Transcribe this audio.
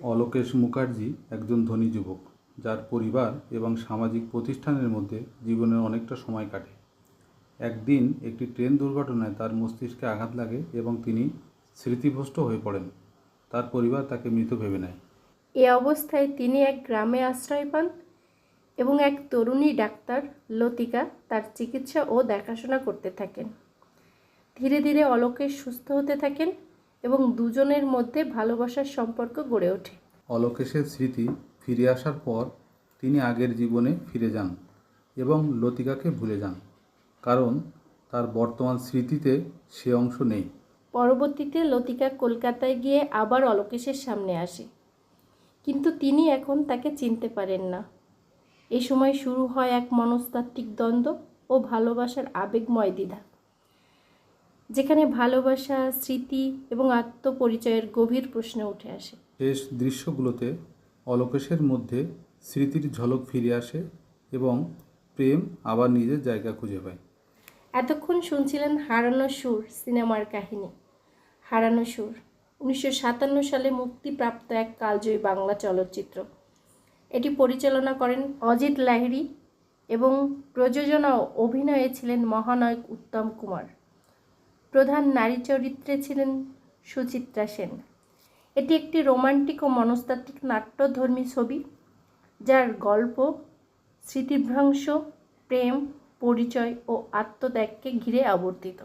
অলোকেশ মুখার্জি একজন ধনী যুবক, যার পরিবার এবং সামাজিক প্রতিষ্ঠানের মধ্যে জীবনের অনেকটা সময় কাটে। একদিন একটি ট্রেন দুর্ঘটনায় তার মস্তিষ্কে আঘাত লাগে এবং তিনি স্মৃতিভ্রষ্ট হয়ে পড়েন। তার পরিবার তাকে মৃত ভেবে নেয়। এ অবস্থায় তিনি এক গ্রামে আশ্রয় পান এবং এক তরুণী ডাক্তার লতিকা তার চিকিৎসা ও দেখাশোনা করতে থাকেন। ধীরে ধীরে অলোকেশ সুস্থ হতে থাকেন এবং দুজনের মধ্যে ভালোবাসার সম্পর্ক গড়ে ওঠে। অলোকেশের স্মৃতি ফিরে আসার পর তিনি আগের জীবনে ফিরে যান এবং লতিকাকে ভুলে যান, কারণ তার বর্তমান স্মৃতিতে সে অংশ নেই। পরবর্তীতে লতিকা কলকাতায় গিয়ে আবার অলোকেশের সামনে আসে, কিন্তু তিনি এখন তাকে চিনতে পারেন না। এ সময় শুরু হয় এক মনস্তাত্ত্বিক দ্বন্দ্ব ও ভালোবাসার আবেগময় দ্বিধা, যেখানে ভালোবাসা, স্মৃতি এবং আত্মপরিচয়ের গভীর প্রশ্ন উঠে আসে। শেষ দৃশ্যগুলোতে অলোকেশের মধ্যে স্মৃতির ঝলক ফিরে আসে এবং প্রেম আবার নিজের জায়গা খুঁজে পায়। এতক্ষণ শুনছিলেন হারানো সুর সিনেমার কাহিনী। হারানো সুর 1957 সালে মুক্তিপ্রাপ্ত এক কালজয়ী বাংলা চলচ্চিত্র। এটি পরিচালনা করেন অজিত লাহিড়ী এবং প্রযোজনা ও অভিনয়ে ছিলেন মহানায়ক উত্তম কুমার। প্রধান নারী চরিত্রে ছিলেন সুচিত্রা সেন। এটি একটি রোমান্টিক ও মনস্তাত্ত্বিক নাট্যধর্মী ছবি, যার গল্প স্মৃতিভ্রংশ, প্রেম, পরিচয় ও আত্মত্যাগকে ঘিরে আবর্তিত।